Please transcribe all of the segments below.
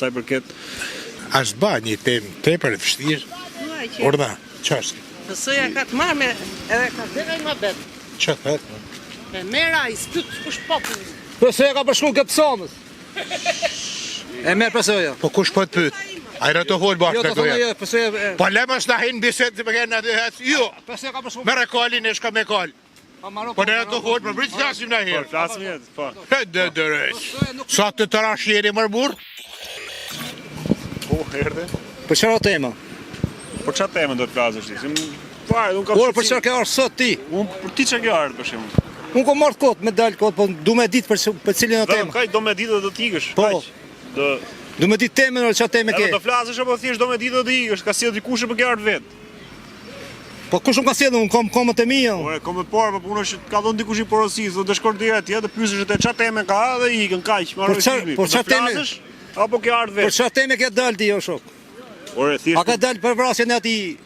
sa i përket. Ashtë ba një temë tepër e vështirë. Orda, ç'është? PS-ja ka të marrë me edhe ka dhënë më bet. Ç'a thot? Me mera i spyt kush populli. PS-ja ka përshkruar këtë sonës. E merr PS-ja. Po kush po të pyet? Ai rëto hol bashkë Jo, me të thonë goja. jo, PS-ja. Po lema s'na hin bisedë të bëhen aty hec. Jo. PS-ja ka përshkruar. Merë kalin e shka me kal. Po ne ato hol për brit flasim na herë. Flasim jetë, po. Dërës. Sa të trash jeri më burr? Po, erdhe. Për çfarë tema? Për çfarë temë do të flasësh ti? Fare, unë kam. Por për çfarë ke ardhur sot ti? Unë për ti çka ke ardhur për shembull. Unë kam marrë kot, me dal kot, po du me ditë për cilin o temë. Kaq do me ditë do të ikësh. Po. Do Du me ditë temën o çfarë teme ke. do flasësh apo thjesht do me ditë do të ikësh, ka sjell dikush apo ke ardhur vet. Po kush unë ka sjellë, unë kam komët e mia. Ore, komë të parë, po punosh ka dhënë dikush i porosisë, do të shkon deri atje, të pyesësh atë çfarë teme ka dhe ikën kaq, marrë vështirë. Po çfarë teme? Apo ke ardhur Për vet. çfarë teme ke dal ti o shok? Ore, A thjesht. ke dal për vrasjen e atij?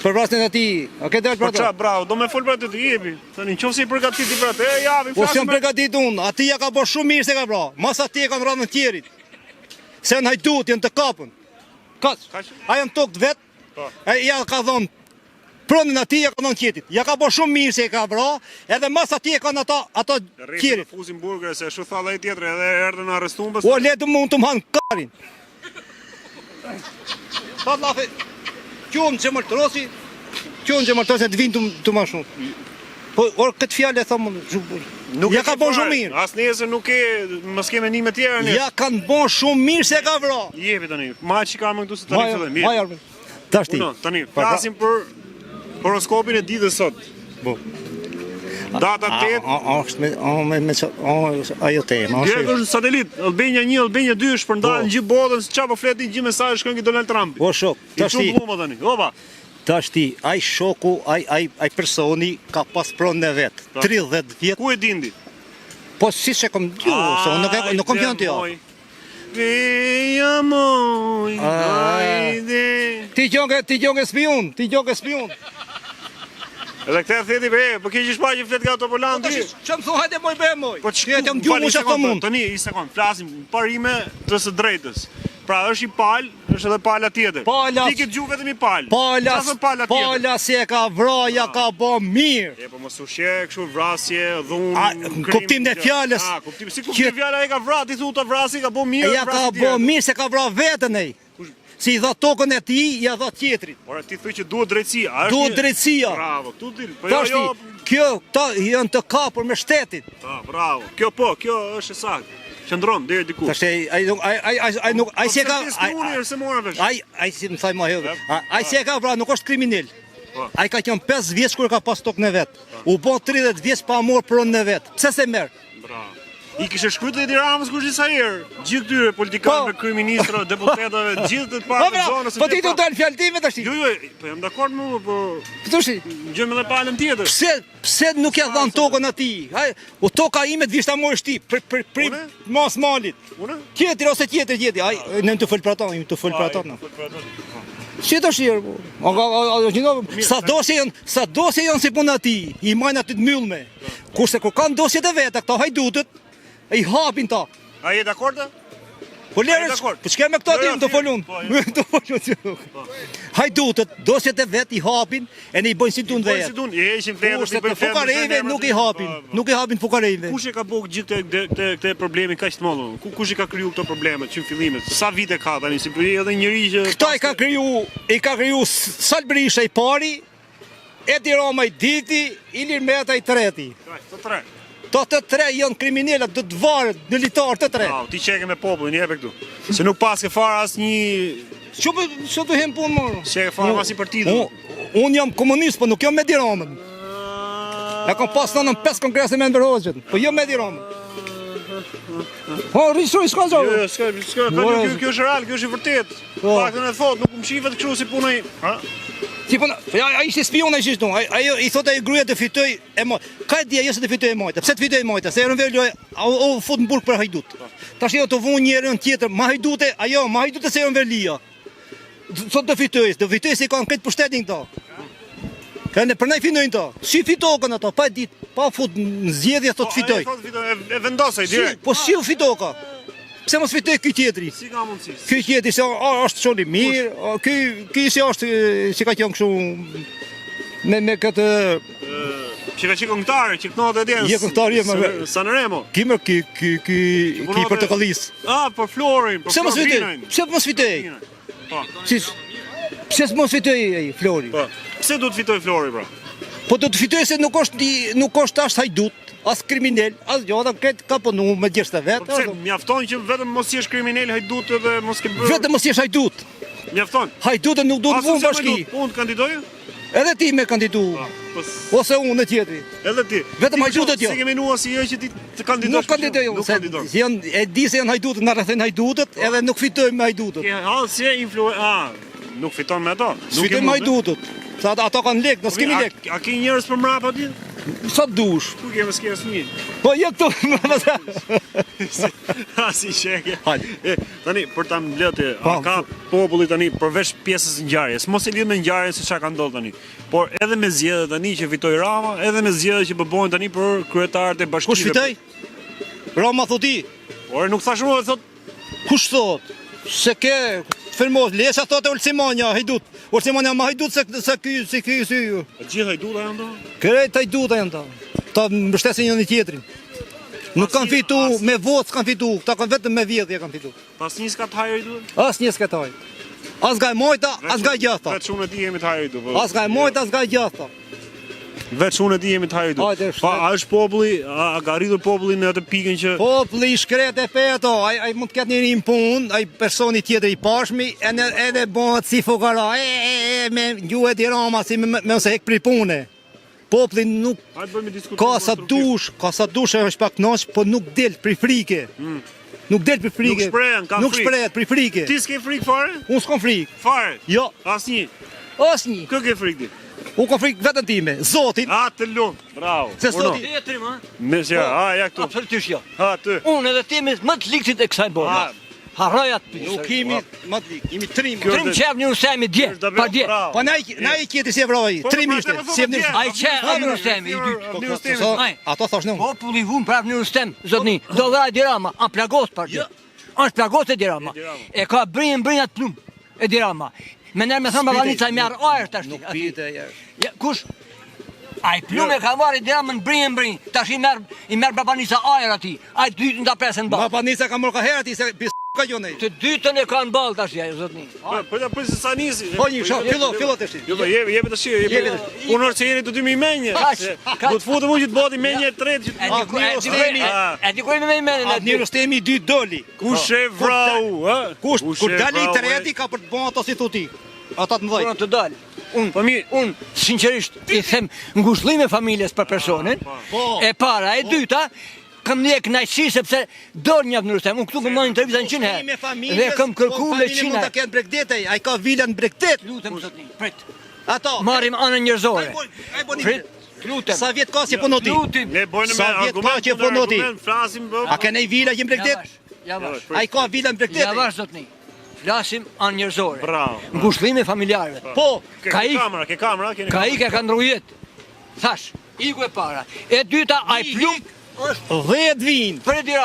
Për vrasjen e atij, a ke dal Po për atë? çfarë, bravo, do me fol për atë të jepi. Tani nëse i përgatiti për atë, javim Po s'jam me- përgatit unë, ati ja ka bërë shumë mirë se ka bra. Mas ati e kanë rrënë në tjerit. Se janë hajdut, janë të kapën. Kaç? Kaq? A janë tokë të vetë? Po. E ja ka thonë, pronin ati ja ka thonë tjetit. Ja ka bërë shumë mirë se e ka bra, edhe mas ati e kanë ato Rriti tjerit. në fuzin burger se shu tha dhe i tjetër edhe erdhën në arrestuar pas. O letë mund të më hanë karin. Ta lafe, qëmë që më trosi, të vinë të më shumë. Po, orë këtë fjallë e thomë, ja ka bërë shumë mirë. As nesër nuk e mos ke mendime tjera ne. Ja kanë bërë shumë mirë se ka vra. Jepi tani. Ma që kam këtu se tani fillojmë. Maja, tash ti. Uno, tani flasim për horoskopin e ditës sot. Po. Data 8. Ajo tema. Direkt është satelit, Albania 1, Albania 2 shpërndahen në gjithë botën, çfarë po fletin gjithë mesazhe shkojnë ke Donald Trump. Po shok, tash ti. Tani. Opa. Tash ti, ai shoku, ai personi ka pas pronën e vet. 30 vjet. Ku e dindi? Po si se kom dju, se unë nuk kom pjanë ti. Veja moj, hajde. Ti gjonge spion, Edhe këtë theti be, po ke shpa që flet nga autopolan ti. Çam thon hajde moj be moj. Po ti jam dju unë çfarë mund. Tani, një sekond, flasim parime të së drejtës. Pra është i pal, është edhe pala tjetër. Ti ke dju vetëm i pal. Pala si e ka vraja ka bë mirë. E po mos u sheh kështu vrasje, dhunë. Kuptim të fjalës. Kuptim, si kuptim fjala e ka vrarë, ti thu të vrasi ka bë mirë. Ja ka bë mirë se ka vrarë veten ai. Si i dha tokën e tij, ja dha tjetrit. Ora ti thuj që duhet drejtësia. Duhet drejtësia. Bravo, tu dil. Po jo. Kjo janë të kapur me shtetin. Bravo. Kjo është saktë. Qëndron deri diku. Tash ai si e ka ai si më thaj më herë. Ai si e ka pra nuk është kriminal. Ai ka qenë 5 vjeç kur ka pas tokën e vet. U bë 30 vjeç pa marr pronën e vet. Pse se merr? Bravo. I kishe shkruajtur Edi Ramës kush disa herë. Gjithë këtyre politikanëve, kryeministrave, deputetëve, gjithë të parë zonës. Po ti do dal fjalë time tash. Jo, po jam dakord me mua, po thoshi, gjejmë edhe palën tjetër. Pse nuk ja dhan tokën atij? O toka ime të vishta morësh ti për mos malit. Unë? Tjetër ose tjetër. Ai ne të fol për ata, të fol për ata. Si të shirë, sa dosje janë si puna ti, i majnë aty të myllme. Kurse kur kanë dosjet e veta, këta hajdutët, i hapin ta. A je dakord? Po lërës, po çka me këta ti më të folun. Hajdutët, dosjet e vet i hapin, e ne i bëjnë si tun vetë. Si tun, e heqin fletën, si bëjnë fukareve, nuk i hapin fukareve. Kush e ka bëu gjithë këtë problemin kaq të madh? Kush i ka kriju këto probleme që në fillimet? Sa vite ka tani si edhe njëri që këta i ka kriju Sal Berisha i pari, Edi Rama i diti, Ilir Meta i treti. Të tre. Të tre janë kriminalët, do të varet në litar të tre. Ti çeke me popullin, jep këtu. Se nuk pas ke fare asnjë. Ço do hem punë më? Çeke fare as i partitë. Unë jam komunist, po nuk jam me Edi Ramën. Ja kam pas në 5 kongrese me Enver Hoxhën, po jo me Edi Ramën. Po rishoj s'ka zor. Jo, s'ka, kjo është real, kjo është i vërtet. Paktën e thot, nuk më shihet kështu si punoj, ha? Ti po, ai ishte spion ai ishte. Ai i thotë ai gruaja të fitoj e moj. Ka dia jo se të fitoj e mojta. Pse të fitoj e mojta? Se erën vetë o fut në burg për hajdut. Tash jo të vun njërin tjetër, ma hajdute, ajo, ma hajdute se erën velia. Sot do fitoj se kanë këtë pushtetin këto. Kanë për nai finojnë to. Si fitokën ato, pa ditë, pa fut në zgjedhje sot fitoj. E vendosej direkt. Po si u fitoka? pse mos fitoj ky tjetri? Si ka mundësi? Ky tjetri se është shumë i mirë, ky si është si ka qenë kështu me këtë Që ka qenë këngëtar, që kënohet e djenë. Je këngëtar, je më Sanremo. ky portokallis. Për Florin, për Pse mos fitoj? Florinën. Pse mos fitoj? Po. Pse mos fitoj ai Flori? Po. Pse duhet fitoj Flori, pra? Po do të fitoj se nuk është as hajdut, as kriminal, as gjota, këtë ka punu me gjeshtë Po pse vetë. mjafton që vetëm mos jesh kriminal, hajdut edhe mos ke bërë. Vetëm mos jesh hajdut. Mjafton. Hajdutët nuk duhet vunë bashki. Unë të kandidoj? Edhe ti me kandidu, ose unë e tjetri. Edhe ti. Vetëm hajdutët jo. Se ke menua si jo që ti të kandidosh. Nuk kandidoj unë, Nuk se kandidon. e di se janë hajdutët, na rrethojnë hajdutët, edhe nuk fitojmë me hajdutët. Si nuk fiton me ato. Fitojmë me hajdutët. Sa ato kanë lek, ne s'kemi lek. A ke njerëz për mrapa ti? Sa dush. Ku ke s'ke asnjë? Po je këtu. Si sheke. Hajde. Tani për ta mbledhë, Po, ka populli tani përveç pjesës ngjarjes, mos e lidh me ngjarjen se çka ka ndodhur tani. Por edhe me zgjedhjet tani që fitoi Rama, edhe me zgjedhjet që bëhen tani për kryetarët e bashkive. Kush fitoi? Roma thoti. Por nuk thash më, thot Kush thot? Se ke firmos, lesha thotë Ulsimania, hajdut. Ulsimania ma hajdut se ky. gjithë hajduta janë do. Krejt hajduta janë ta. Ta mbështesin njëri tjetrin. Nuk kanë fitu me votë, s'kan fitu. Ta kanë vetëm me vjedhje kanë fitu. Pas një s'ka të hajdu. Asnjë s'ka taj. As nga e mojta, as nga e gjasta. Veç unë e di jemi të hajdu. As nga e mojta, as nga e gjasta. Veç unë e di jemi të hajdu. Hajde, Pa, a është populli, a ka arritur populli në atë pikën që Populli i shkret e peto, ai mund të ketë njëri në punë, ai personi tjetër i pashmi, edhe bëhet si fukara, me gjuhë e Rama, si me ose hek pri pune. Populli nuk hajde bëjmë diskutim. ka sa dush e është pak nosh, po nuk del pri frike. Nuk del pri frike. Nuk shprehen, ka Nuk frikë. shprehet pri frike. Ti s'ke frikë fare? Unë s'kam frikë. Fare. Jo, Asnjë. asnjë. Kë ke frikë ti? Unë kam frikë vetën time, Zotin. Të lumë. Bravo. Se zoti. Tjetëri, ma? Me që, ja këtu. Absolutisht jo. Ty. Unë edhe timi më të likësit e kësaj bote. Harrojat për. Nuk kemi më të likë, jemi trim. Kjo- Trim qef një usemi dje, pa dje. Bravo. Po na i kjeti si evroj, trim ishte. Si evni. A i qef një usemi, i dytë. Ato thash në unë. Populli vun prap një ustem, zotni. Do vra Edi Rama, a plagos për dje. Është plagos Edi Rama. E ka brinjën atë plumë, Edi Rama. Me nërë me thëmë Bavanica i merë ajer të ashti. Nuk pite jash. Kush? A i plume ka marrë Edi Rama në brinjën, tash i merë Bavanica ajer ati. A i dytën të presën Ma balë. pa nisa ka mërë ka herë ati se bis ka gjone. Të dytën e ka në balë tash, zotni. Po se sa nisi. Po një, fillo të shi. Jo, po jepi të shi, jepi. Punor që jeni të dy mi menje. Do të futem unë që të bëti menje e tretë që E di ku e me menin Atë një rëstemi 2 doli. Kush e vrau, ha? Kush, kur dali i treti ka për të bënë ato si thuti. Ata të mëdhej. Unë të dalë. Unë, sinqerisht, i them ngushëllime familjes për personin. E para, e dyta, kam një kënaqësi sepse dorë një në Rustem. Unë këtu kam marrë intervista 100 herë. Dhe kam kërkuar me 100 mund ta herë. kenë bregdetej, ai ka vila në bregdet. Lutem zotni, prit. Ato. Marrim anën njerëzore. Ai boni. Prit, lutem. Sa vjet ka si po noti? Lutem. Ne bojnë me Sa vjet argument, ka që po noti? Flasim A ka nej vila që në bregdet? Ja vash. Ai ka vila në bregdet. Ja vash zotni. Flasim anë njerëzore. Bravo. Ngushëllime familjarëve. Po, Ke Ka ik. kamera, ke kamera, keni. Ka ik e ka ndrujet. Thash, iku e para. E dyta, ai plum është 10 vin. për Edi Rama.